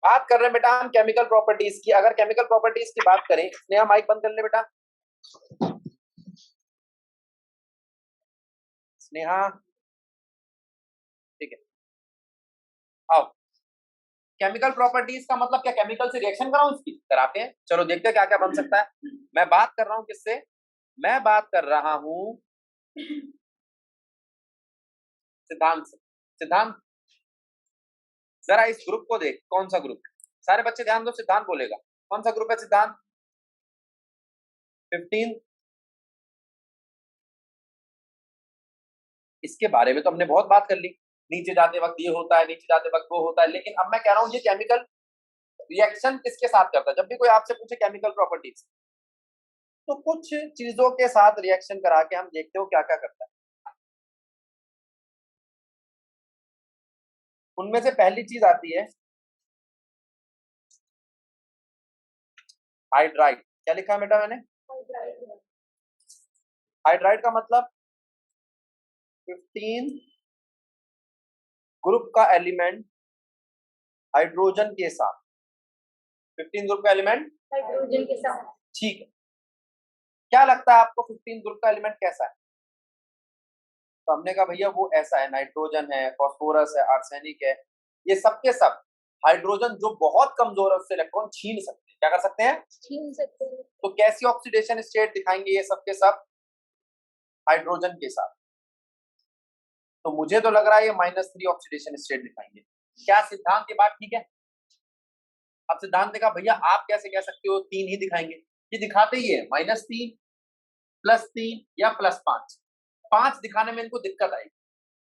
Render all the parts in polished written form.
बात कर रहे हैं बेटा हम केमिकल प्रॉपर्टीज की। अगर केमिकल प्रॉपर्टीज की बात करें, स्नेहा माइक बंद कर ले बेटा। स्नेहा, ठीक है। अब केमिकल प्रॉपर्टीज का मतलब क्या, केमिकल से रिएक्शन कराऊं इसकी? कराते हैं, चलो देखते हैं क्या क्या बन सकता है। मैं बात कर रहा हूं किससे? मैं बात कर रहा हूं सिद्धांत से। सिद्धांत, जरा इस ग्रुप को देख, कौन सा ग्रुप है? सारे बच्चे ध्यान दो, सिद्धांत बोलेगा। कौन सा ग्रुप है सिद्धांत? 15। इसके बारे में तो हमने बहुत बात कर ली, नीचे जाते वक्त ये होता है, नीचे जाते वक्त वो होता है, लेकिन अब मैं कह रहा हूं ये केमिकल रिएक्शन किसके साथ करता है? जब भी कोई आपसे पूछे केमिकल प्रॉपर्टीज, तो कुछ चीजों के साथ रिएक्शन करा के हम देखते हो क्या क्या करता है। उनमें से पहली चीज आती है हाइड्राइड। क्या लिखा है बेटा मैंने? हाइड्राइड का मतलब 15 ग्रुप का एलिमेंट हाइड्रोजन के साथ। 15 ग्रुप का एलिमेंट हाइड्रोजन के साथ। ठीक है। क्या लगता है आपको 15 ग्रुप का एलिमेंट कैसा है? तो हमने कहा भैया वो ऐसा है, नाइट्रोजन है, फास्फोरस है, आर्सेनिक है, ये सब के सब हाइड्रोजन जो बहुत कमजोर है उससे इलेक्ट्रॉन छीन सकते हैं। क्या कर सकते हैं? छीन सकते हैं। तो कैसी ऑक्सीडेशन स्टेट दिखाएंगे ये सब के सब? हाइड्रोजन के साथ। तो मुझे तो लग रहा है ये -3 ऑक्सीडेशन स्टेट दिखाएंगे। क्या सिद्धांत ये बात ठीक है? अब सिद्धांत ने कहा भैया आप कैसे कह सकते हो 3 ही दिखाएंगे? ये दिखाते ही है -3, +3 या +5। 5 दिखाने में इनको दिक्कत आएगी।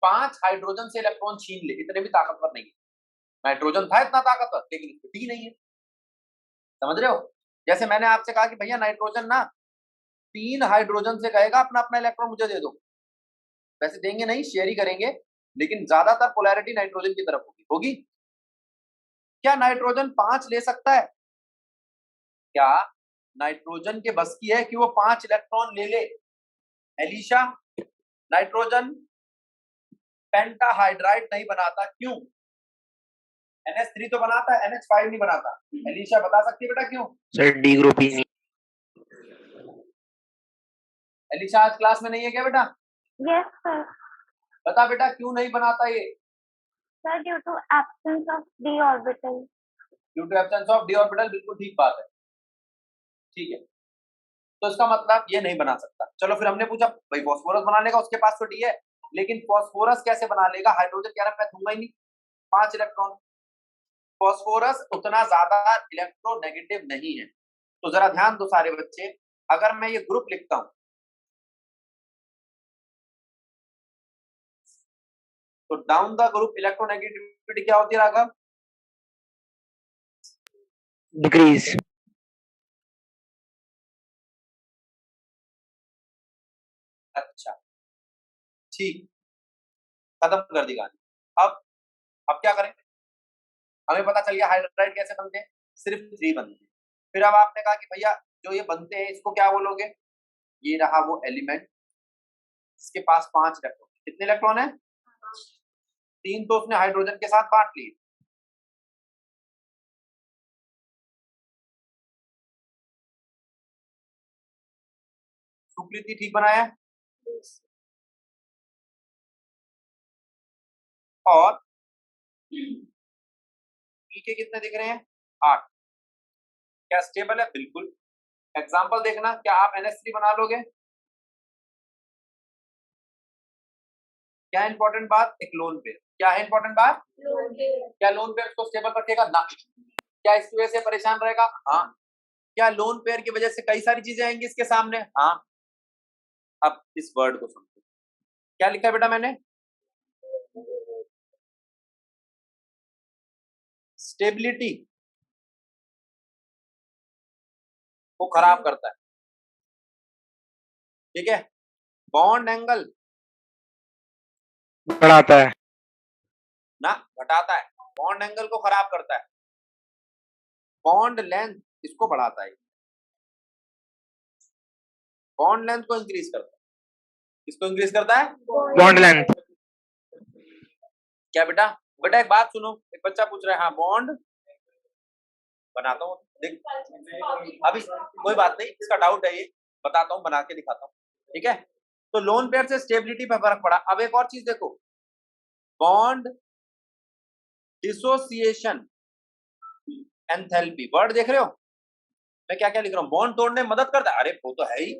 5 हाइड्रोजन से इलेक्ट्रॉन छीन ले, इतने भी ताकतवर नहीं है। नाइट्रोजन था इतना ताकतवर, लेकिन इसको डी नहीं है। समझ रहे हो? जैसे मैंने आपसे कहा कि भैया नाइट्रोजन ना 3 हाइड्रोजन से कहेगा अपना अपना इलेक्ट्रॉन मुझे दे दो। वैसे देंगे नहीं, शेयर ही करेंगे, लेकिन ज्यादातर पोलैरिटी नाइट्रोजन की तरफ होगी। क्या नाइट्रोजन 5 ले सकता है? क्या नाइट्रोजन के बस की है कि वो 5 इलेक्ट्रॉन ले ले? एलिशा, नाइट्रोजन पेंटाहाइड्राइड नहीं बनाता, क्यों? NH3 तो बनाता है, NH5 नहीं बनाता। एलिशा बता सकती है बेटा क्यों? सर डी ग्रुप ही नहीं। एलिशा आज क्लास में नहीं है क्या बेटा? Yes sir. बता बेटा क्यों नहीं बनाता ये? Sir due to absence of d orbital. Due to absence of d orbital, बिल्कुल ठीक बात है। ठीक है, तो इसका मतलब ये नहीं बना सकता। चलो फिर हमने पूछा भाई फॉस्फोरस बना लेगा, उसके पास तो डी है, लेकिन फॉस्फोरस कैसे बना लेगा? हाइड्रोजन कह रहा मैं दूंगा ही नहीं 5 इलेक्ट्रॉन। फॉस्फोरस उतना ज्यादा इलेक्ट्रोनेगेटिव नहीं है। तो जरा ध्यान दो सारे बच्चे, अगर मैं ये ग्रुप लिखता हूं तो डाउन द ग्रुप इलेक्ट्रोनेगेटिविटी क्या होती है राघव? डिक्रीज। अच्छा ठीक, खत्म कर दी कहानी। अब क्या करें? हमें पता चल गया हाइड्राइड कैसे बनते हैं, सिर्फ 3 बनते हैं। फिर अब आपने कहा कि भैया जो ये बनते हैं इसको क्या बोलोगे? ये रहा वो एलिमेंट जिसके पास 5 इलेक्ट्रॉन। कितने इलेक्ट्रॉन है? 3 तो उसने हाइड्रोजन के साथ बांट लिए। सुकृति ठीक बनाया। और पी के कितने दिख रहे हैं? 8। क्या स्टेबल है? बिल्कुल। एग्जाम्पल देखना, क्या आप NH3 बना लोगे? क्या इंपॉर्टेंट बात? एक लोन पेयर। क्या है इंपॉर्टेंट बात? क्या लोन पेयर को स्टेबल रखेगा? ना। क्या इसकी वजह से परेशान रहेगा? हाँ। क्या लोन पेयर की वजह से कई सारी चीजें आएंगी इसके सामने? हाँ। अब इस वर्ड को समझो, क्या लिखा है बेटा मैंने? स्टेबिलिटी को खराब करता है, ठीक है। बॉन्ड एंगल बढ़ाता है ना, घटाता है। बॉन्ड एंगल को खराब करता है। बॉन्ड लेंथ इसको बढ़ाता है। बॉन्ड लेंथ को इंक्रीज करता है। किसको इंक्रीज करता है? Bond length. क्या बेटा? बेटा एक बात सुनो, एक बच्चा पूछ रहा है, हाँ बॉन्ड बनाता हूँ, देख अभी कोई बात नहीं, इसका डाउट है ये, बताता हूँ, बना के दिखाता हूँ, ठीक है। तो लोन पेयर से स्टेबिलिटी पे फर्क पड़ा। अब एक और चीज देखो, बॉन्ड डिसोसिएशन एंथैल्पी, वर्ड देख रहे हो मैं क्या क्या लिख रहा हूँ? बॉन्ड तोड़ने में मदद करता है, अरे वो तो है ही,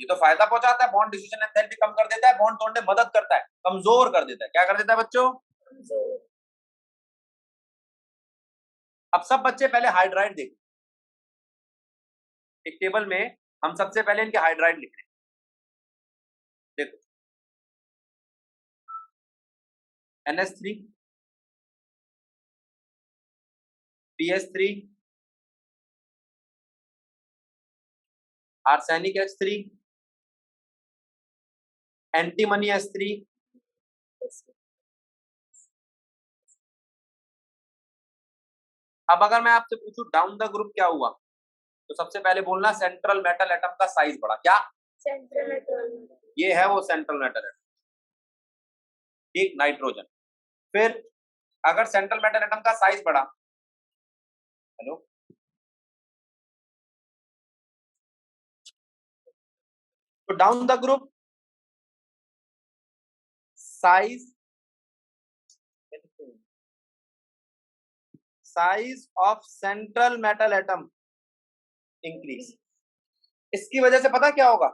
ये तो फायदा पहुंचाता है। बॉन्ड डिसोसिएशन एंथैल्पी कम कर देता है, बॉन्ड तोड़ने में मदद करता है, कमजोर कर देता है। क्या कर देता है बच्चों? अब सब बच्चे पहले हाइड्राइड देखो, एक टेबल में हम सबसे पहले इनके हाइड्राइड लिख रहे हैं। देखो NH3, PS3, arsenic H3, antimony H3, अब अगर मैं आपसे पूछूं डाउन द ग्रुप क्या हुआ, तो सबसे पहले बोलना सेंट्रल मेटल एटम का साइज बढ़ा। क्या? सेंट्रल मेटल, ये है वो सेंट्रल मेटल एटम, ठीक, नाइट्रोजन। फिर अगर सेंट्रल मेटल एटम का साइज बढ़ा, हेलो, तो down the group size of central metal atom increase. इसकी वजह से पता क्या होगा?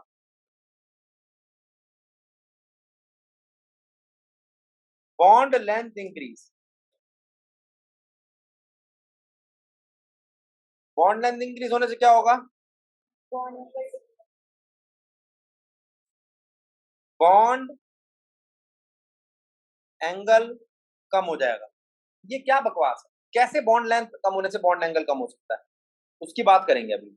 Bond length increase. Bond length increase होने से क्या होगा? बॉन्ड एंगल कम हो जाएगा। ये क्या बकवास है? कैसे बॉन्ड लेंथ कम होने से बॉन्ड एंगल कम हो सकता है? उसकी बात करेंगे अभी।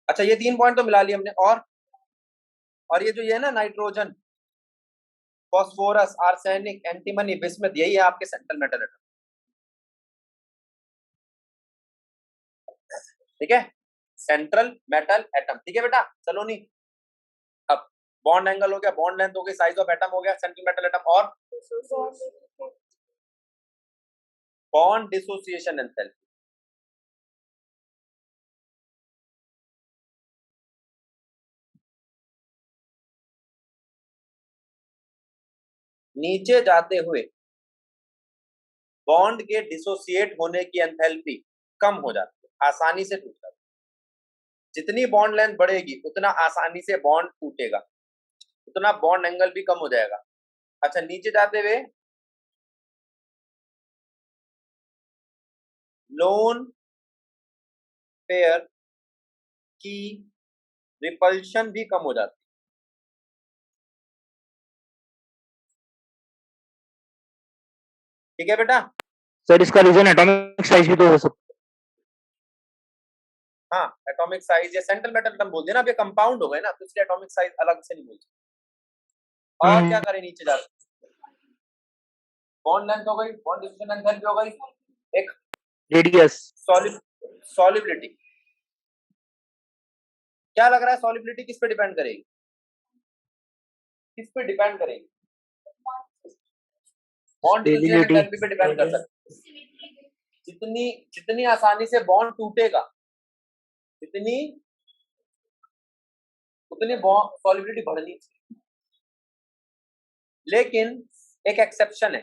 अच्छा, ये 3 पॉइंट तो मिला लिए हमने। और ये जो ये है ना, nitrogen, phosphorus, arsenic, antimony, bismuth, यही है आपके सेंट्रल मेटल एटम, ठीक है, सेंट्रल मेटल एटम, ठीक है बेटा। चलो नहीं, अब बॉन्ड एंगल हो गया, बॉन्ड लेंथ हो गई, साइज ऑफ एटम हो गया, सेंट्रल मेटल एटम, और बॉन्ड डिसोसिएशन एंथैल्पी। नीचे जाते हुए बॉन्ड के डिसोसिएट होने की एंथैल्पी कम हो जाती है, आसानी से टूट जाती है। जितनी बॉन्ड लेंथ बढ़ेगी उतना आसानी से बॉन्ड टूटेगा, उतना बॉन्ड एंगल भी कम हो जाएगा। अच्छा, नीचे जाते हुए लोन पेयर की रिपल्शन भी कम हो जाती है, ठीक है बेटा। सर इसका रीजन एटॉमिक साइज भी तो हो सकता हाँ, एटॉमिक साइज या सेंट्रल मेटल एटम बोल दिया ना, अब ये कंपाउंड हो गए ना, तो इसलिए एटॉमिक साइज अलग से नहीं बोलते। है। और क्या करें? नीचे जाते, बॉन्ड लेंथ हो गई, बॉन्ड डिस्टेंस एंथैल्पी हो गई, एक रेडियस, सॉलिबिलिटी। क्या लग रहा है सॉलिबिलिटी किस पे डिपेंड करेगी? किस पे डिपेंड करेगी? बॉन्ड डिस्टेंस स्टेबिलिटी, एंथैल्पी पे डिपेंड कर सकती है। जितनी जितनी आसानी से बॉन्ड टूटेगा, इतनी उतनी सॉलिबिलिटी बढ़नी चाहिए। लेकिन एक एक्सेप्शन है।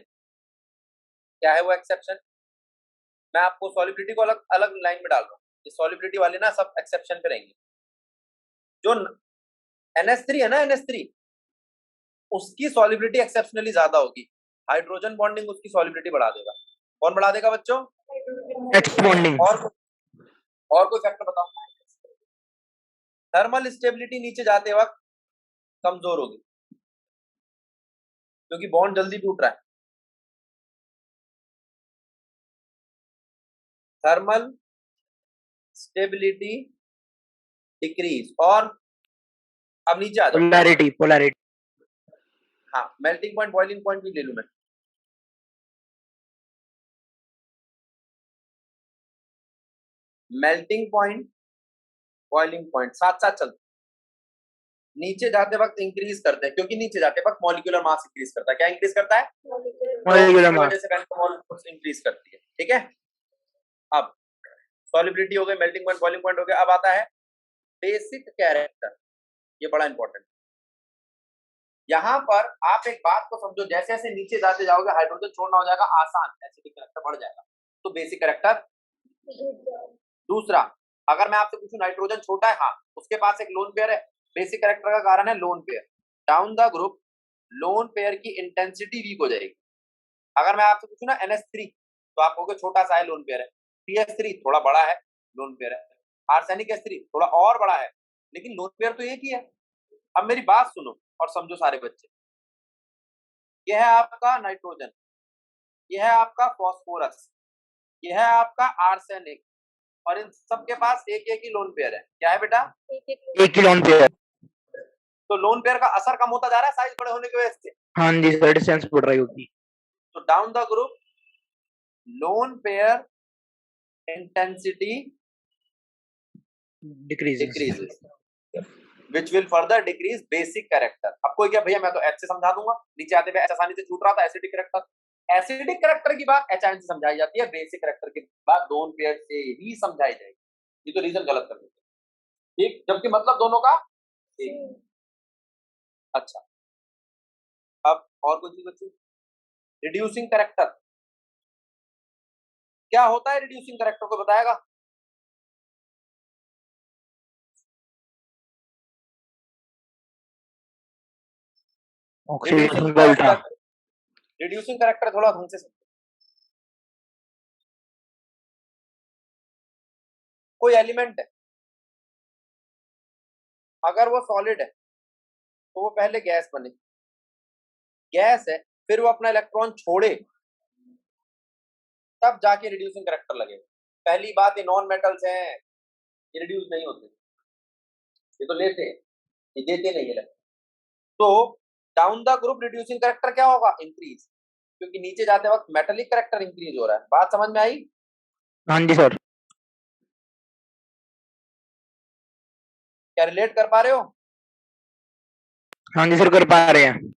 क्या है वो एक्सेप्शन? मैं आपको सॉलिबिलिटी को अलग अलग लाइन में डाल रहा हूँ, ये सॉलिबिलिटी वाले ना सब एक्सेप्शन पे रहेंगे। जो NH3 है ना, NH3, उसकी सॉलिबिलिटी एक्सेप्शनली ज्यादा होगी, हाइड्रोजन बॉन्डिंग उसकी सॉलिबिलिटी बढ़ा देगा। कौन बढ़ा देगा बच्चों? X bonding. और कोई फैक्टर बताओ। थर्मल स्टेबिलिटी नीचे जाते वक्त कमजोर होगी, क्योंकि बॉन्ड जल्दी टूट रहा है। Thermal stability decrease. और अब नीचे आ जाओ, पोलैरिटी। हाँ, मेल्टिंग पॉइंट, बॉइलिंग पॉइंट भी ले लूं मैं। मेल्टिंग पॉइंट, बॉइलिंग पॉइंट साथ साथ चलते, नीचे जाते वक्त इंक्रीज करते हैं, क्योंकि नीचे जाते वक्त मॉलिक्यूलर मास इंक्रीज करता है। क्या इंक्रीज करता है? मॉलिक्यूलर तो मास। वजह से इंक्रीज करती है, ठीक है। अब सॉलिबिलिटी हो गई, मेल्टिंग पॉइंट, बॉइलिंग पॉइंट हो गया। अब आता है बेसिक कैरेक्टर, ये बड़ा इंपॉर्टेंट। यहाँ पर आप एक बात को समझो, जैसे जैसे नीचे जाते जाओगे हाइड्रोजन छोड़ना हो जाएगा आसान, एसिडिक कैरेक्टर बढ़ जाएगा, तो बेसिक कैरेक्टर। दूसरा, अगर मैं आपसे पूछूं नाइट्रोजन छोटा है, हाँ, उसके पास एक लोन पेयर है, बेसिक कैरेक्टर का कारण है lone pair. Down the group lone pair की इंटेंसिटी वीक हो जाएगी। अगर मैं आपसे पूछूं ना NH3, तो आप कहोगे छोटा सा है, लोन पेयर है। PH3 थोड़ा बड़ा है, लोन पेयर है। आर्सेनिक H3 थोड़ा और बड़ा है, लेकिन लोन पेयर तो एक ही है। अब मेरी बात सुनो और समझो सारे बच्चे, यह है आपका नाइट्रोजन, यह है आपका फॉस्फोरस, यह है आपका आर्सेनिक, और इन सबके पास एक एक ही लोन पेयर है। क्या है बेटा? एक ही लोन पेयर। तो लोन पेयर का असर कम होता जा रहा है साइज बड़े होने की वजह से। हाँ जी सर, डिस्टेंस बढ़ रही होगी। तो down the group lone pair intensity decreases, which will further decrease basic character। अब कोई क्या भैया मैं तो H से समझा दूंगा, नीचे आते हुए H आसानी से छूट रहा था, एसिडिक कैरेक्टर। एसिडिक कैरेक्टर की बात HN से समझाई जाती है, बेसिक कैरेक्टर की बात लोन पेयर से ही समझाई जाएगी। ये तो रीजन गलत कर देते हैं, ठीक, जबकि मतलब दोनों का एक। अच्छा, अब और कोई चीज बच्ची, रिड्यूसिंग कैरेक्टर क्या होता है? रिड्यूसिंग कैरेक्टर को बताएगा? ऑक्सीडेशन का उल्टा। रिड्यूसिंग कैरेक्टर थोड़ा ढंग से समझो। कोई एलिमेंट है, अगर वो सॉलिड है तो वो पहले गैस बने, गैस है, फिर वो अपना इलेक्ट्रॉन छोड़े, तब जाके रिड्यूसिंग कैरेक्टर लगेगा। पहली बात, ये नॉन मेटल्स हैं, ये रिड्यूस नहीं होते, ये तो लेते हैं, ये देते नहीं है। तो down the group reducing character क्या होगा? इंक्रीज, क्योंकि नीचे जाते वक्त मेटेलिक कैरेक्टर इंक्रीज हो रहा है। बात समझ में आई? हाँ जी सर। क्या रिलेट कर पा रहे हो? हाँ जी सर, कर पा रहे हैं।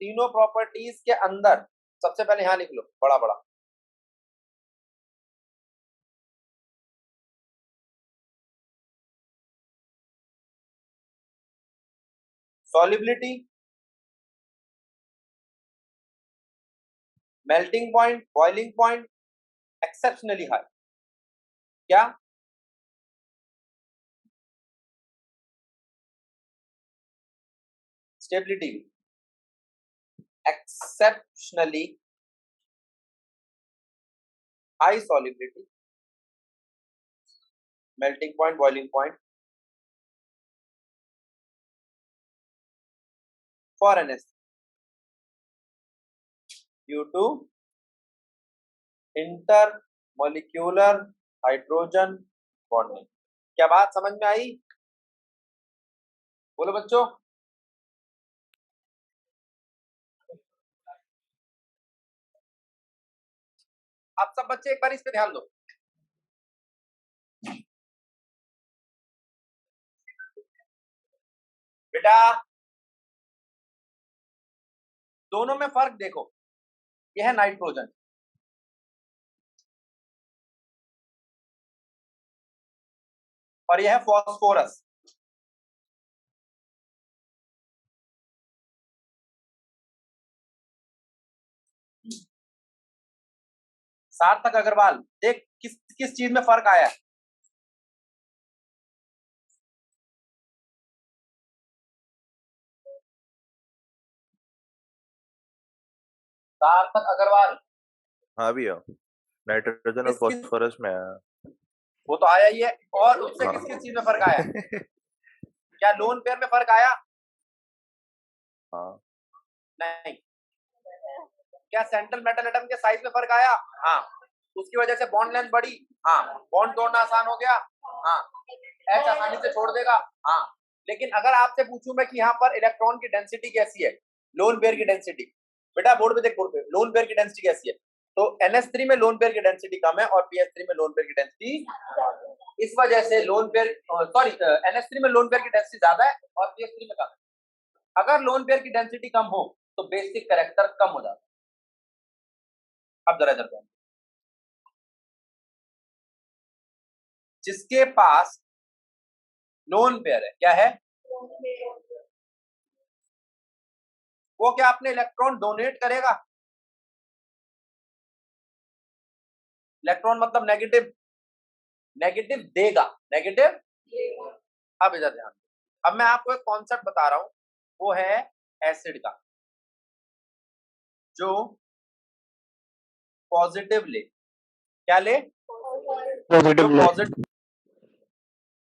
तीनों प्रॉपर्टीज के अंदर सबसे पहले यहां लिख लो बड़ा बड़ा, solubility, melting point, boiling point, exceptionally high. क्या? Stability, exceptionally high solubility, melting point, boiling point for NH due to inter molecular hydrogen bonding. क्या बात समझ में आई? बोलो बच्चों। आप सब बच्चे एक बार इस पे ध्यान दो। बेटा दोनों में फर्क देखो, यह है नाइट्रोजन और यह है फॉस्फोरस। सार्थक अग्रवाल, देख किस किस चीज में फर्क आया है? सार्थक अग्रवाल। हाँ भैया, नाइट्रोजन और फॉस्फोरस में आया। वो तो आया ही है, और उससे हाँ। किस किस चीज में फर्क आया? क्या लोन पेयर में फर्क आया? हाँ। नहीं। क्या सेंट्रल मेटल एटम के साइज में फर्क आया? हाँ। उसकी वजह से बॉन्ड लेंथ बढ़ी? हाँ। बॉन्ड तोड़ना आसान हो गया? हाँ। H आसानी से छोड़ देगा? हाँ। लेकिन अगर आपसे पूछूं मैं कि यहाँ पर इलेक्ट्रॉन की डेंसिटी कैसी है, लोन पेयर की डेंसिटी, बेटा बोर्ड पे देख, बोर्ड पे लोन पेयर की डेंसिटी कैसी है, तो NH3 में लोन पेयर की डेंसिटी कम है और PH3 में लोन पेयर की डेंसिटी, इस वजह से लोन पेयर, सॉरी, NH3 में लोन पेयर की डेंसिटी ज्यादा है और PH3 में कम है। अगर लोन पेयर की डेंसिटी कम हो तो बेसिक कैरेक्टर कम हो जाता है। अब जरा इधर जिसके पास लोन पेयर है, क्या है, वो क्या अपने इलेक्ट्रॉन डोनेट करेगा? इलेक्ट्रॉन मतलब नेगेटिव, नेगेटिव देगा, नेगेटिव। अब इधर ध्यान दो। अब मैं आपको एक कॉन्सेप्ट बता रहा हूं, वो है एसिड का, जो पॉजिटिव ले, क्या ले, जो पॉजिटिव ले, पॉजिटिव,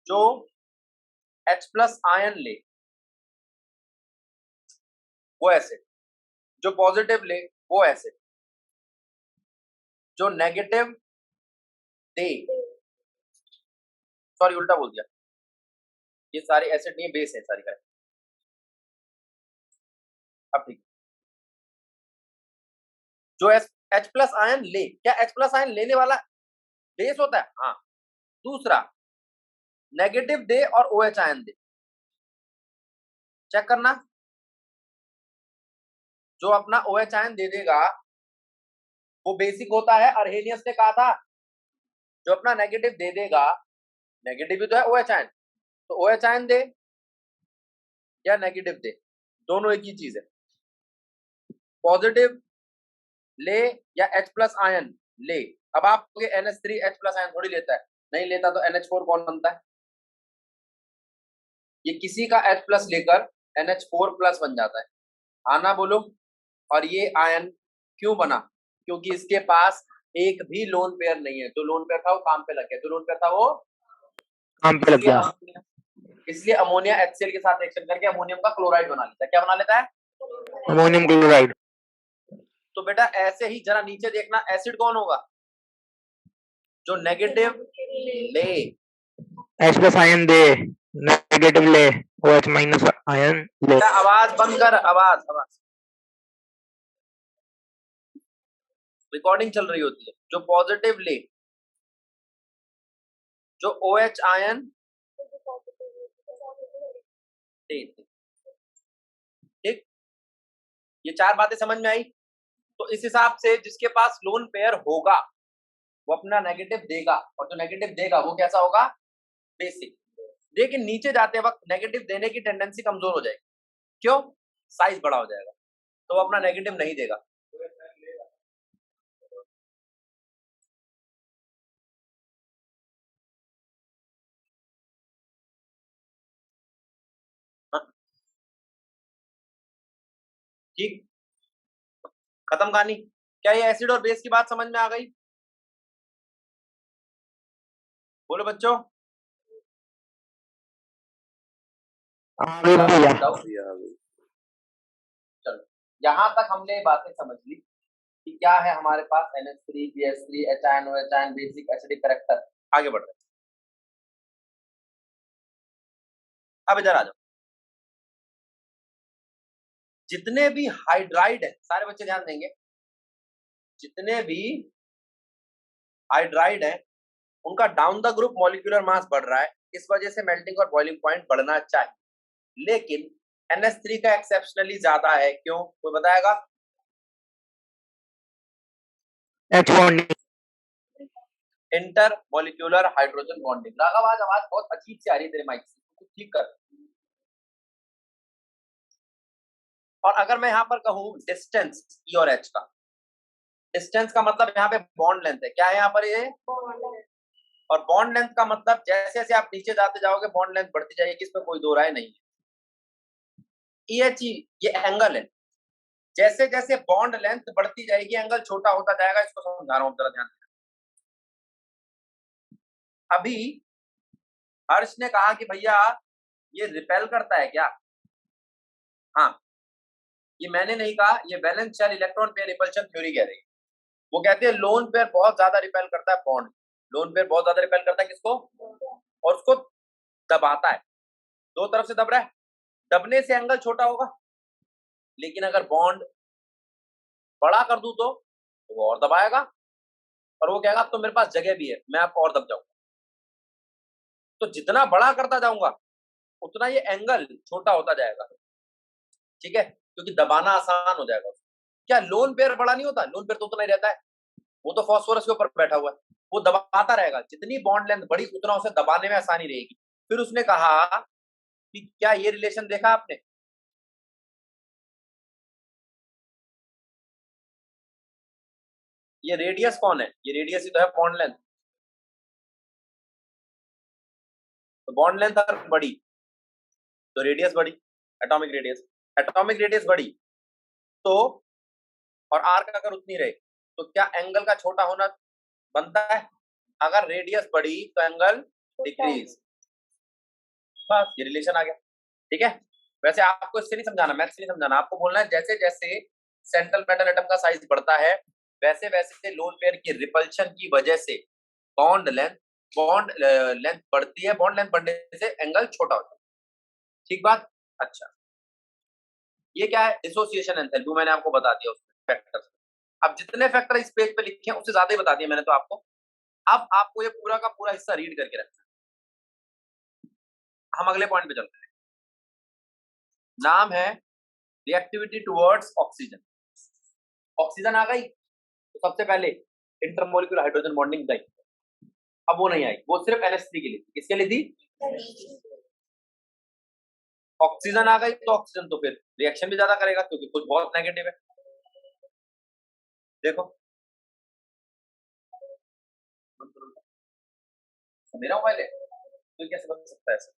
जो H+ आयन ले वो एसिड, जो पॉजिटिव ले वो एसिड, जो नेगेटिव दे, सॉरी उल्टा बोल दिया, ये सारी एसिड नहीं, बेस है सारी, करेक्ट। अब ठीक, जो H+ आयन ले, क्या H+ आयन लेने वाला बेस होता है? हाँ। दूसरा, नेगेटिव दे और OH आयन दे, चेक करना, जो अपना OH आयन दे देगा वो बेसिक होता है। अर्हेनियस ने कहा था जो अपना नेगेटिव दे देगा, नेगेटिव भी तो है OH आयन, तो OH आयन दे या नेगेटिव दे, दोनों एक ही चीज है। पॉजिटिव ले या H+ आयन ले। अब आप NH3 H+ आयन थोड़ी लेता है, नहीं लेता तो NH4 कौन बनता है? ये किसी का H+ लेकर NH4+ बन जाता है, आना बोलो। और ये आयन क्यों बना? क्योंकि इसके पास एक भी लोन पेयर नहीं है, जो लोन पेयर था वो काम पे लग गया, जो लोन पेयर था वो काम पे लग गया। इसलिए अमोनिया HCl के साथ रिएक्शन करके अमोनियम का क्लोराइड बना लेता है। क्या बना लेता है? Ammonium chloride. तो बेटा ऐसे ही जरा नीचे देखना, एसिड कौन होगा? जो नेगेटिव ले, H+ आयन दे, नेगेटिव ले, OH- आयन ले। आवाज बंद कर, आवाज आवाज, रिकॉर्डिंग चल रही होती है। जो पॉजिटिव ले, जो OH आयन दे, ठीक, ये चार बातें समझ में आई। तो इस हिसाब से जिसके पास लोन पेयर होगा वो अपना नेगेटिव देगा, और जो नेगेटिव देगा वो कैसा होगा? बेसिक। लेकिन नीचे जाते वक्त नेगेटिव देने की टेंडेंसी कमजोर हो जाएगी, क्यों? साइज बड़ा हो जाएगा, तो वो अपना नेगेटिव नहीं देगा। हाँ? ठीक, खत्म कहानी। क्या ये एसिड और बेस की बात समझ में आ गई? बोलो बच्चों। चलो, यहां तक हमने बातें समझ ली कि क्या है हमारे पास NH3 BH3 H ion OH ion basic acidic character. आगे बढ़ रहे हैं, अब इधर आ जाओ। जितने भी हाइड्राइड है, सारे बच्चे ध्यान देंगे, जितने भी हाइड्राइड है उनका down the group molecular mass बढ़ रहा है, इस वजह से मेल्टिंग और बॉइलिंग पॉइंट बढ़ना चाहिए। लेकिन NH3 का एक्सेप्शनली ज्यादा है, क्यों? कोई बताएगा? H bonding, inter molecular hydrogen bonding. आवाज बहुत अजीब सी आ रही है तेरे माइक से, कुछ ठीक कर। और अगर मैं यहां पर कहूं डिस्टेंस E और H का, डिस्टेंस का मतलब यहाँ पे बॉन्ड लेंथ है, क्या है यहाँ पर ये? और बॉन्ड लेंथ का मतलब जैसे जैसे आप नीचे जाते जाओगे बॉन्ड लेंथ बढ़ती जाएगी, इसमें कोई दो राय नहीं है। EHE ये एंगल है, जैसे जैसे बॉन्ड लेंथ बढ़ती जाएगी एंगल छोटा होता जाएगा, इसको समझा रहा हूं, जरा ध्यान देना। अभी हर्ष ने कहा कि भैया ये रिपेल करता है क्या? हाँ, ये मैंने नहीं कहा, ये valence shell electron pair repulsion theory कह रही है। वो कहते हैं लोन पेयर बहुत ज्यादा रिपेल करता है बॉन्ड, लोन पेयर बहुत ज्यादा रिपेल करता है किसको? और उसको दबाता है, दो तरफ से दब रहा है, दबने से एंगल छोटा होगा। लेकिन अगर बॉन्ड बड़ा कर दूं तो वो और दबाएगा, और वो कहेगा तो मेरे पास जगह भी है, मैं आपको और दब जाऊंगा। तो जितना बड़ा करता जाऊंगा उतना ये एंगल छोटा होता जाएगा, ठीक है, क्योंकि दबाना आसान हो जाएगा। क्या लोन पेयर बड़ा नहीं होता? लोन पेयर तो उतना ही रहता है, वो तो फास्फोरस के ऊपर बैठा हुआ है, वो दबाता रहेगा, जितनी बॉन्ड लेंथ बड़ी उतना उसे दबाने में आसानी रहेगी। फिर उसने कहा कि क्या ये रिलेशन देखा आपने, ये रेडियस कौन है, ये रेडियस ही तो है बॉन्ड लेंथ। तो बॉन्ड लेंथ अगर बड़ी तो रेडियस बड़ी, एटॉमिक रेडियस, एटॉमिक रेडियस बड़ी तो, और आर का अगर उतनी रहे तो क्या एंगल का छोटा होना बनता है? अगर रेडियस बड़ी तो एंगल डिक्रीज। बस ये रिलेशन आ गया, ठीक है। वैसे आपको इससे नहीं समझाना, मैथ से नहीं समझाना, आपको बोलना है जैसे जैसे सेंट्रल मेटल एटम का साइज बढ़ता है वैसे वैसे लोन पेयर की रिपल्शन की वजह से बॉन्ड लेंथ बढ़ती है, बॉन्ड लेंथ बढ़ने से एंगल छोटा होता है, ठीक बात। अच्छा, ये क्या है, डिसोसिएशन एंथैल्पी, मैंने आपको बता दिया उसमें फैक्टर्स। अब जितने फैक्टर इस पेज पे लिखे हैं उससे ज्यादा ही बता दिया मैंने तो आपको। अब आपको ये पूरा का पूरा हिस्सा रीड करके रखना है। हम अगले पॉइंट पे चलते हैं, नाम है रिएक्टिविटी टुवर्ड्स ऑक्सीजन। ऑक्सीजन आ गई तो सबसे पहले इंटरमोलिकुलर हाइड्रोजन बॉन्डिंग गई, अब वो नहीं आई, वो सिर्फ NH3 के लिए थी। किसके लिए थी? ऑक्सीजन आ गई तो ऑक्सीजन तो फिर रिएक्शन भी ज्यादा करेगा क्योंकि कुछ बहुत नेगेटिव है। देखो मेरा मोबाइल है तो कैसे बन सकता है ऐसा?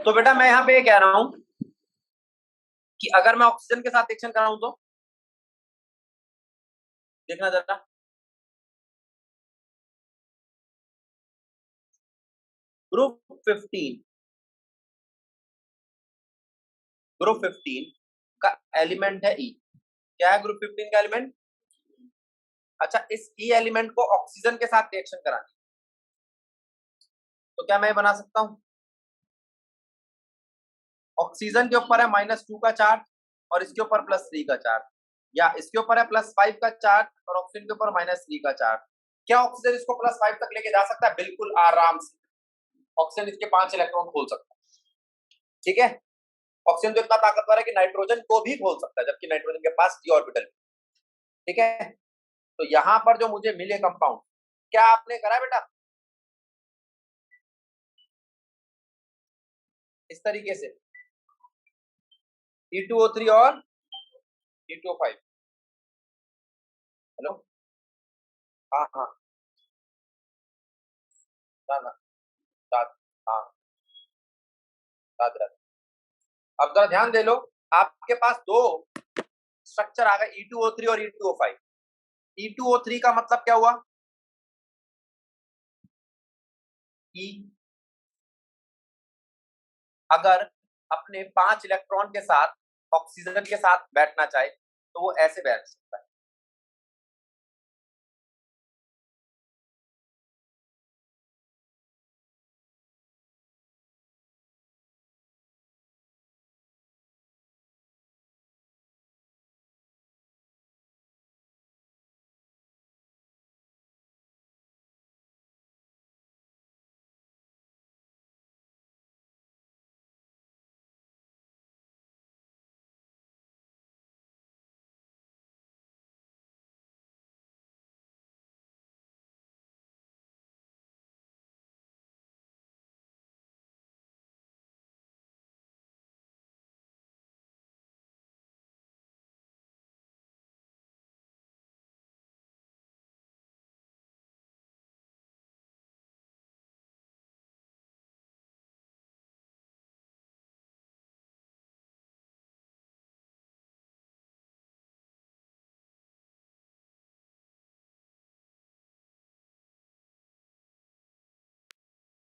तो बेटा मैं यहाँ पे ये कह रहा हूं कि अगर मैं ऑक्सीजन के साथ रिएक्शन कराऊं तो देखना जरा, ग्रुप 15 का एलिमेंट है ई। क्या है ग्रुप 15 का एलिमेंट? अच्छा, इस ई एलिमेंट को ऑक्सीजन के साथ रिएक्शन करानी तो क्या मैं बना सकता हूं? ऑक्सीजन के ऊपर है -2 का चार्ज और इसके ऊपर +3 का चार्ज, या इसके ऊपर है +5 का चार्ज और ऑक्सीजन के ऊपर -3 का चार्ज। क्या ऑक्सीजन इसको +5 तक लेके जा सकता है? बिल्कुल आराम से ऑक्सीजन इसके 5 इलेक्ट्रॉन खोल सकता है, ठीक है। ऑक्सीजन तो इतना ताकतवर है कि नाइट्रोजन को भी खोल सकता है, जबकि नाइट्रोजन के पास d ऑर्बिटल, ठीक है। तो यहां पर जो मुझे मिले कंपाउंड, क्या आपने करा बेटा इस तरीके से E2O3 और E2O5? हेलो, हाँ हाँ, ना ना, साथ, हाँ साथ रहता। अब जरा ध्यान दे लो, आपके पास दो स्ट्रक्चर आ गए E2O3 और E2O5। E2O3 का मतलब क्या हुआ? E अगर अपने 5 इलेक्ट्रॉन के साथ ऑक्सीजन के साथ बैठना चाहे तो वो ऐसे बैठ सकता है,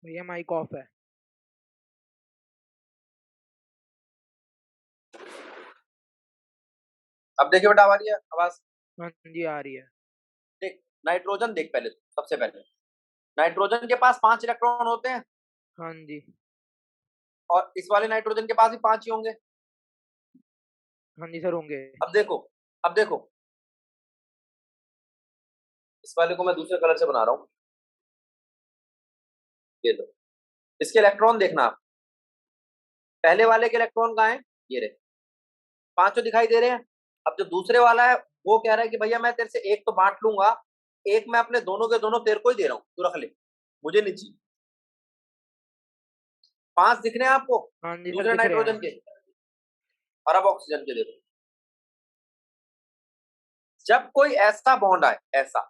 भैया माइक ऑफ है। अब देखिए बेटा आ रही है आवाज? हाँ जी आ रही है। देख नाइट्रोजन देख, पहले सबसे पहले नाइट्रोजन के पास 5 इलेक्ट्रॉन होते हैं हाँ जी, और इस वाले नाइट्रोजन के पास भी 5 ही होंगे। हाँ जी सर होंगे। अब देखो, अब देखो इस वाले को मैं दूसरे कलर से बना रहा हूं, ये लो, इसके इलेक्ट्रॉन देखना आप, पहले वाले के इलेक्ट्रॉन कहाँ हैं? ये रहे, पांचों दिखाई दे रहे हैं। अब जो दूसरे वाला है वो कह रहा है कि भैया मैं तेरे से एक तो बांट लूंगा, एक मैं अपने दोनों के दोनों तेरे को ही दे रहा हूँ, तू रख ले, मुझे नहीं चाहिए। 5 दिख रहे हैं आपको हाँ जी सर दूसरे दिख रहे नाइट्रोजन हैं। के, और अब ऑक्सीजन के देखो। जब कोई ऐसा बॉन्ड आए, ऐसा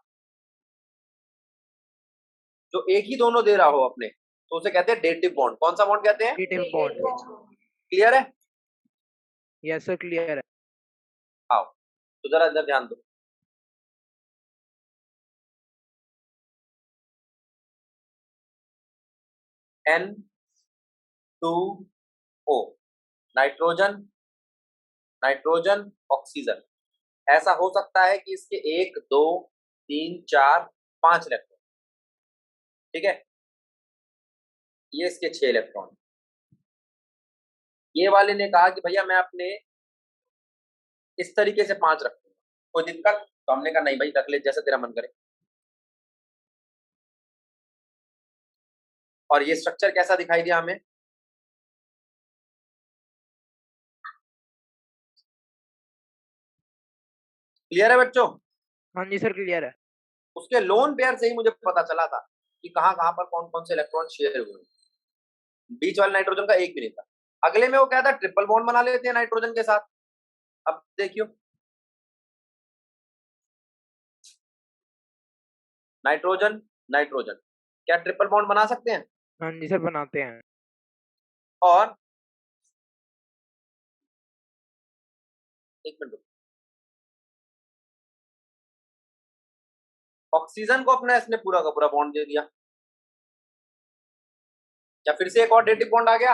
जो एक ही दोनों दे रहा हो अपने, तो उसे कहते हैं डेटिव बॉन्ड। कौन सा बॉन्ड कहते हैं? Dative bond. क्लियर है? यस सर क्लियर है। आओ तो जरा इधर ध्यान दो। N2O, nitrogen, nitrogen, oxygen. ऐसा हो सकता है कि इसके 1 2 3 4 5 इलेक्ट्रॉन, ठीक है, ये इसके 6 इलेक्ट्रॉन। ये वाले ने कहा कि भैया मैं अपने इस तरीके से 5 रखूंगा, कोई दिक्कत? तो हमने कहा नहीं भाई, रख ले जैसा तेरा मन करे। और ये स्ट्रक्चर कैसा दिखाई दिया हमें? क्लियर है बच्चों? हाँ जी सर क्लियर है। उसके लोन पेयर से ही मुझे पता चला था कि कहाँ कहाँ पर कौन कौन से इलेक्ट्रॉन शेयर हुए हैं। बीच वाले नाइट्रोजन का एक भी नहीं था। अगले में वो कहता है ट्रिपल बॉन्ड बना लेते हैं नाइट्रोजन के साथ। अब देखियो, नाइट्रोजन नाइट्रोजन क्या ट्रिपल बॉन्ड बना सकते हैं? हाँ जी सर बनाते हैं। और एक मिनट, ऑक्सीजन को अपना इसने पूरा का पूरा बॉन्ड दे दिया, क्या फिर से एक और डेटिव बॉन्ड आ गया?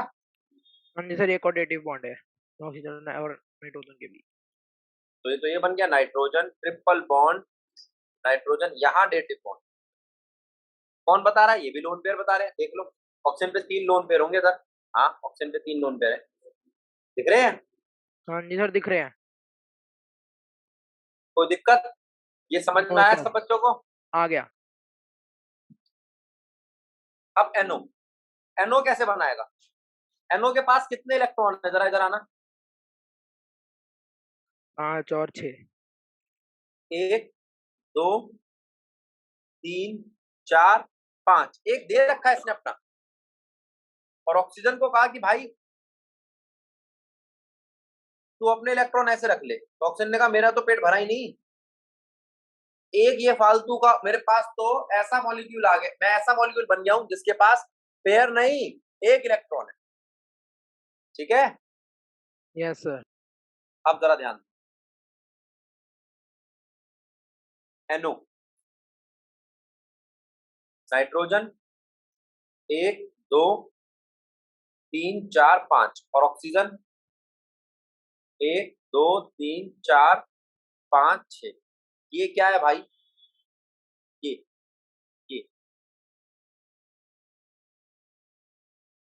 हाँ जी सर एक और डेटिव बॉन्ड है ऑक्सीजन और नाइट्रोजन के बीच। तो ये बन गया नाइट्रोजन ट्रिपल बॉन्ड, नाइट्रोजन, यहाँ डेटिव बॉन्ड। कौन बता रहा है? ये भी लोन पेयर बता रहे हैं, देख लो। ऑक्सीजन पे 3 लोन पेयर होंगे सर। हाँ, ऑक्सीजन पे 3 लोन पेयर है, दिख रहे हैं? हाँ जी सर दिख रहे हैं। कोई दिक्कत? ये समझ में नो आया सर सब बच्चों को? आ गया। अब NO, NO कैसे बनाएगा? NO के पास कितने इलेक्ट्रॉन है? जरा इधर आना। 5 और 6। 1 2 3 4 5, एक दे रखा है इसने अपना। और ऑक्सीजन को कहा कि भाई तू अपने इलेक्ट्रॉन ऐसे रख ले। तो ऑक्सीजन ने कहा मेरा तो पेट भरा ही नहीं, एक ये फालतू का मेरे पास तो ऐसा मॉलिक्यूल आ गया, मैं ऐसा मॉलिक्यूल बन गया हूं जिसके पास पेयर नहीं, एक इलेक्ट्रॉन है। ठीक है? Yes sir. अब जरा ध्यान, NO, नाइट्रोजन 1 2 3 4 5, और ऑक्सीजन 1 2 3 4 5 6। ये क्या है भाई? ये ये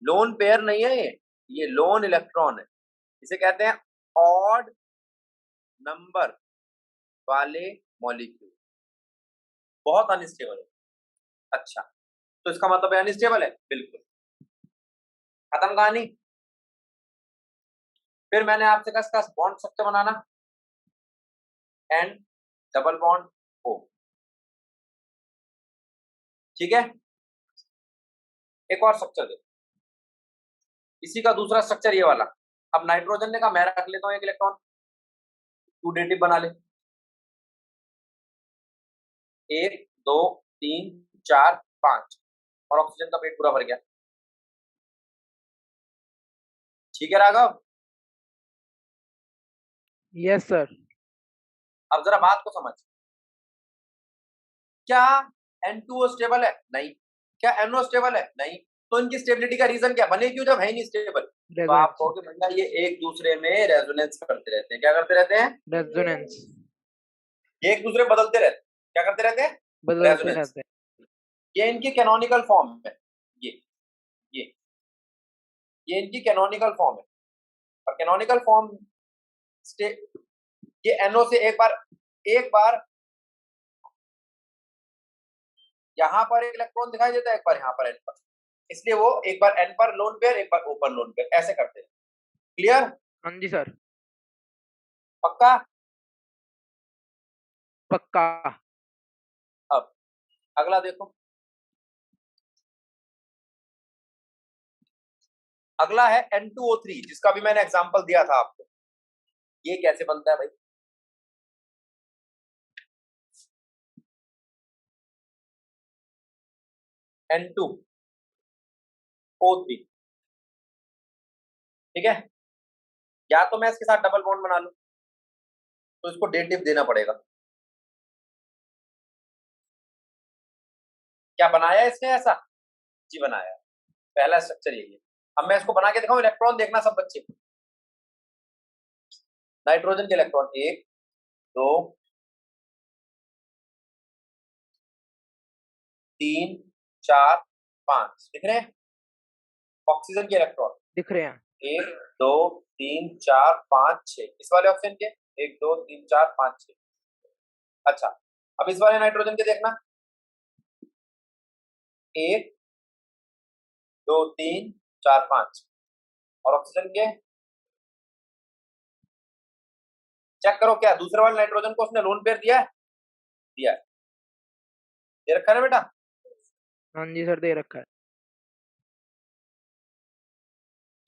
लोन पेयर नहीं है, ये लोन इलेक्ट्रॉन है। इसे कहते हैं ऑड नंबर वाले मॉलिक्यूल, बहुत अनस्टेबल है। अच्छा, तो इसका मतलब है अनस्टेबल है, बिल्कुल, खत्म कहानी। फिर मैंने आपसे कहा इसका बॉन्ड स्ट्रक्चर बनाना, N डबल बॉन्ड O, ठीक है? एक और स्ट्रक्चर दे, इसी का दूसरा स्ट्रक्चर ये वाला। अब नाइट्रोजन ने कहा मैं रख लेता हूं एक इलेक्ट्रॉन, तू डेटिव बना ले। 1 2 3 4 5, और ऑक्सीजन का पेट पूरा भर गया। ठीक है राघव? Yes sir. अब जरा बात को समझ, क्या N2O स्टेबल है? नहीं। क्या NO स्टेबल है? नहीं। तो इनकी स्टेबिलिटी का रीजन क्या? बने क्यों जब है ही नहीं स्टेबल? तो आप कहोगे भैया ये एक दूसरे में रेजोनेंस करते रहते हैं। क्या करते रहते हैं? रेजोनेंस। ये एक दूसरे में बदलते रहते हैं। क्या करते रहते हैं? बदलते रेजोनेंस। रहते हैं। ये इनकी कैनोनिकल फॉर्म है, ये ये इनकी कैनोनिकल फॉर्म है। और कैनोनिकल फॉर्म ये NO से एक बार यहां पर एक इलेक्ट्रॉन दिखाई देता है, एक बार यहां पर N पर, इसलिए वो एक बार N पर लोन पेयर, एक बार O पर लोन पेयर, ऐसे करते हैं। क्लियर? हाँ जी सर। पक्का? पक्का। अब अगला देखो, अगला है N2O3, जिसका भी मैंने एग्जांपल दिया था आपको। ये कैसे बनता है भाई? N2O3, ठीक है। या तो मैं इसके साथ डबल बॉन्ड बना लूं, तो इसको डेटिव देना पड़ेगा। क्या बनाया इसने ऐसा? जी बनाया। पहला स्ट्रक्चर यही है। अब मैं इसको बना के दिखाऊं, इलेक्ट्रॉन देखना सब बच्चे। नाइट्रोजन के इलेक्ट्रॉन 1 2 3 4 5 दिख रहे हैं। ऑक्सीजन के इलेक्ट्रॉन दिख रहे हैं। 1 2 3 4 5 6। इस वाले ऑक्सीजन के 1 2 3 4 5 6। अच्छा, अब इस वाले नाइट्रोजन के देखना, 1 2 3 4 5। और ऑक्सीजन के चेक करो, क्या दूसरे वाले नाइट्रोजन को उसने लोन पेयर दिया है? दिया है। दे रखा है ना बेटा? हाँ जी सर, दे रखा है।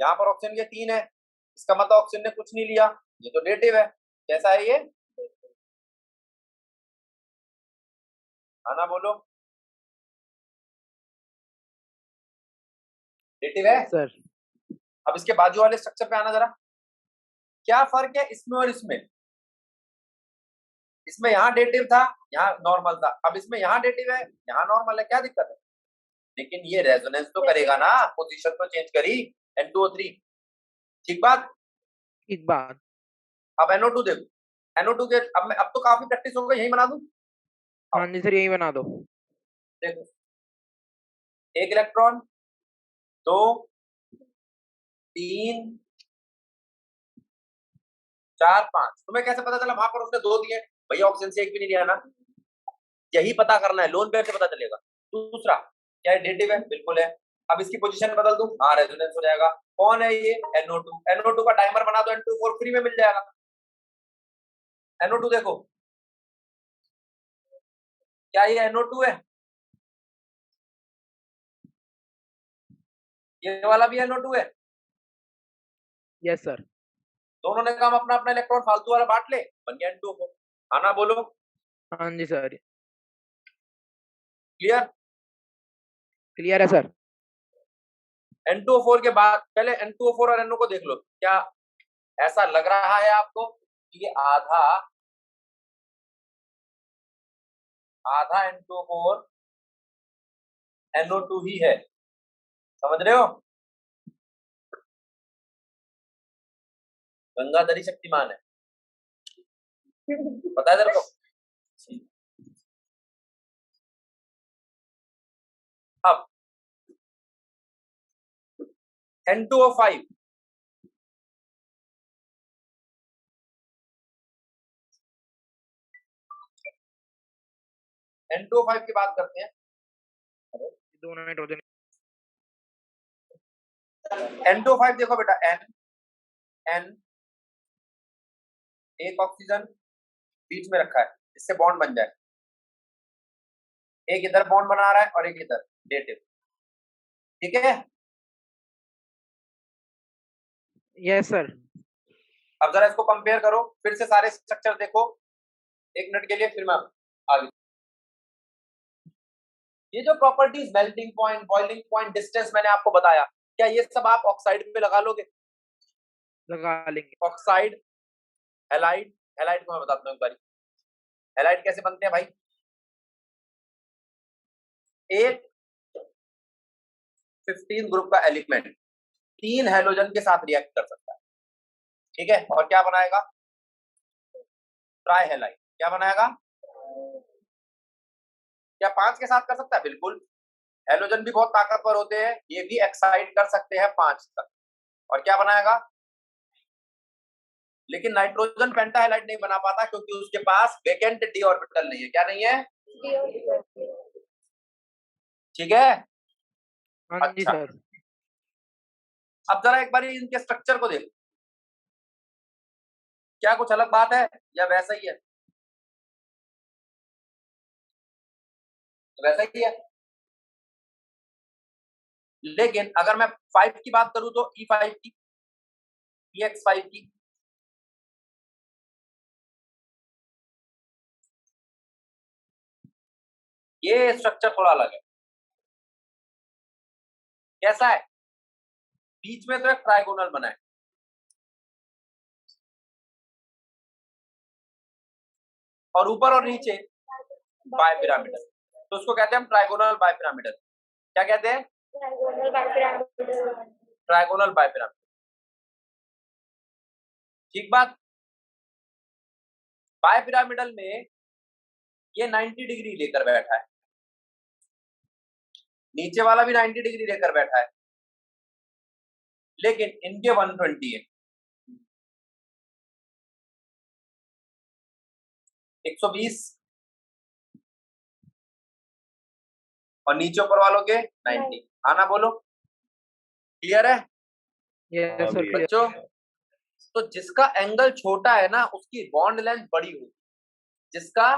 यहाँ पर ऑक्सीजन के 3 है, इसका मतलब ऑक्सीजन ने कुछ नहीं लिया, ये तो डेटिव है। कैसा है ये? आना बोलो, डेटिव है। सर अब इसके बाजू वाले स्ट्रक्चर पे आना जरा, क्या फर्क है इसमें और इसमें? इसमें यहाँ डेटिव था, यहाँ नॉर्मल था। अब इसमें यहाँ डेटिव है, यहाँ नॉर्मल है, क्या दिक्कत है? लेकिन ये रेजोनेंस तो करेगा ना, पोजीशन तो चेंज करी। N2O3, ठीक बात। एक बात। अब NO2 देखो, NO2 के अब तो काफी प्रैक्टिस हो गई, यही बना दूं। हाँ जी सर, यही बना दो। देखो, एक इलेक्ट्रॉन 2 3 4 5। तुम्हें कैसे पता चला? वहां पर उसने 2 दिए भैया, ऑक्सीजन से एक भी नहीं दिया ना। यही पता करना है, लोन पेयर से पता चलेगा। दूसरा, क्या डेटिव है? बिल्कुल है। अब इसकी पोजीशन बदल दूं, हाँ रेजोनेंस हो जाएगा। कौन है ये? NO2। NO2 का डाइमर बना दो, N2O4 फ्री में मिल जाएगा। NO2 देखो, क्या ये NO2 है? ये वाला भी NO2 है। Yes sir. दोनों ने काम अपना अपना इलेक्ट्रॉन फालतू वाला बांट ले, बन गया N2O4। आना बोलो, हाँ जी सर। क्लियर? क्लियर है सर। N2O4 के बाद पहले N2O4 और NO को देख लो। क्या ऐसा लग रहा है आपको कि ये आधा आधा N2O4 NO2 ही है? समझ रहे हो? गंगाधरी शक्तिमान है, पता है तेरे को? अब N2O5, N2O5 की बात करते हैं। दोनों नाइट्रोजन। N2O5 देखो बेटा, N N एक ऑक्सीजन बीच में रखा है, इससे बॉन्ड बन जाए। एक इधर बॉन्ड बना रहा है और एक इधर, डेटिव, ठीक है। Yes sir. अब जरा इसको कंपेयर करो, फिर से सारे स्ट्रक्चर देखो एक मिनट के लिए, फिर मैं आगे। ये जो properties, melting point, boiling point, distance मैंने आपको बताया, क्या ये सब आप ऑक्साइड पे लगा लोगे? लगा लेंगे। Oxide, halide. हैलाइड को मैं बताता हूँ एक बारी, हैलाइड कैसे बनते हैं भाई। एक 15 ग्रुप का एलिमेंट 3 हैलोजन के साथ रिएक्ट कर सकता है, ठीक है। और क्या बनाएगा? Try halide. क्या बनाएगा? क्या 5 के साथ कर सकता है? बिल्कुल। हैलोजन भी बहुत ताकतवर होते हैं, ये भी एक्साइड कर सकते हैं 5 तक। और क्या बनाएगा? लेकिन नाइट्रोजन पेंटाहाइलाइड नहीं बना पाता, क्योंकि उसके पास वेकेंट डी ऑर्बिटल नहीं है। क्या नहीं है? ठीक है। हाँ जी अच्छा, सर। अब जरा एक बार इनके स्ट्रक्चर को देखो। क्या कुछ अलग बात है या वैसा ही है? वैसा ही है। लेकिन अगर मैं 5 की बात करूं तो E5 की, EX5 की, ये स्ट्रक्चर थोड़ा अलग है। कैसा है? बीच में तो एक ट्राइगोनल बना है और ऊपर और नीचे बायपिरामिडल, तो उसको कहते हैं हम ट्राइगोनल बायपिरामिडल। क्या कहते हैं? Trigonal bipyramidal. ठीक बात। बायपिरामिडल में ये 90 डिग्री लेकर बैठा है, नीचे वाला भी 90 डिग्री लेकर बैठा है, लेकिन इनके 120 है, 120 और नीचे ऊपर वालों के 90। आना बोलो, क्लियर है यस सर अभी बच्चों? तो जिसका एंगल छोटा है ना उसकी बॉन्ड लेंथ बड़ी होगी, जिसका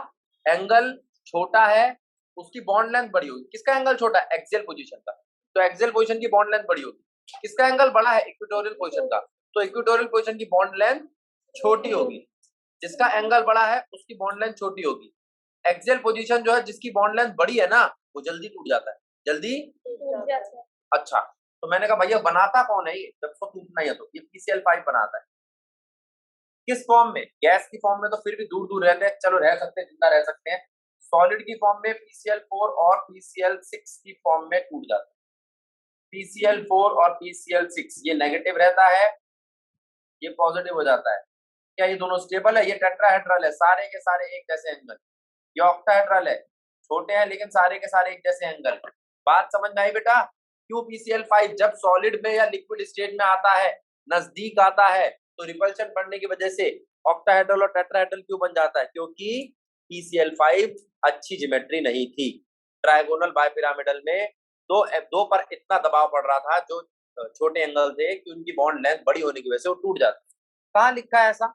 एंगल छोटा है उसकी बॉन्ड लेंथ बड़ी होगी। किसका एंगल छोटा है? एक्सियल पोजीशन का, तो एक्सियल पोजीशन की बॉन्ड लेंथ बड़ी होगी। किसका एंगल बड़ा है? इक्वेटोरियल पोजीशन का, तो इक्वेटोरियल पोजीशन की बॉन्ड लेंथ छोटी होगी। जिसका एंगल बड़ा है उसकी बॉन्ड लेंथ छोटी होगी। एक्सियल पोजीशन जो है जिसकी बॉन्ड लेंथ बड़ी है ना वो जल्दी टूट जाता है, जल्दी। अच्छा, तो मैंने कहा भैया बनाता कौन है ये जब उसको टूटना ही है? तो ये PCl5 बनाता है। किस फॉर्म में? गैस की फॉर्म में तो फिर भी दूर दूर रहते हैं, चलो रह सकते हैं, जिंदा रह सकते हैं। सॉलिड की फॉर्म में PCl4 और PCl6 की फॉर्म में टूट जाता है। PCl4 और PCl6 ये नेगेटिव रहता है, ये पॉजिटिव हो जाता है। क्या ये दोनों स्टेबल है? ये टेट्राहेड्रल है, सारे के सारे एक जैसे एंगल। ये ऑक्टाहेड्रल है, छोटे हैं लेकिन सारे के सारे एक जैसे एंगल। बात समझ में आई बेटा? क्यों PCl5 जब सॉलिड में या लिक्विड स्टेट में आता है, नजदीक आता है, तो रिपल्शन बढ़ने की वजह से ऑक्टाहेड्रल और टेट्राहेड्रल क्यों बन जाता है? क्योंकि PCl5 अच्छी ज्योमेट्री नहीं थी। ट्राइगोनल बायपिरामिडल में दो पर इतना दबाव पड़ रहा था जो छोटे एंगल थे कि उनकी बॉन्ड लेंथ बड़ी होने की वजह से वो टूट जाते। कहाँ लिखा है ऐसा?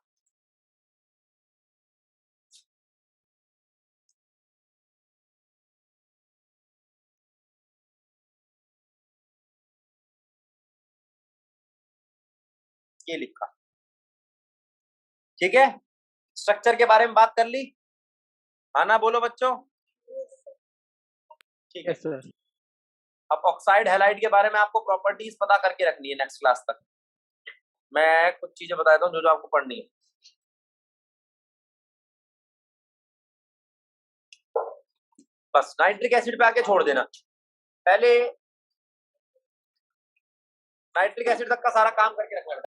ये लिखा, ठीक है। स्ट्रक्चर के बारे में बात कर ली, आना बोलो बच्चों, ठीक है। Yes sir. अब ऑक्साइड हैलाइड के बारे में आपको प्रॉपर्टीज पता करके रखनी है नेक्स्ट क्लास तक। मैं कुछ चीजें बता देता हूँ जो जो आपको पढ़नी है। बस नाइट्रिक एसिड पे आके छोड़ देना, पहले नाइट्रिक एसिड तक का सारा काम करके रखना।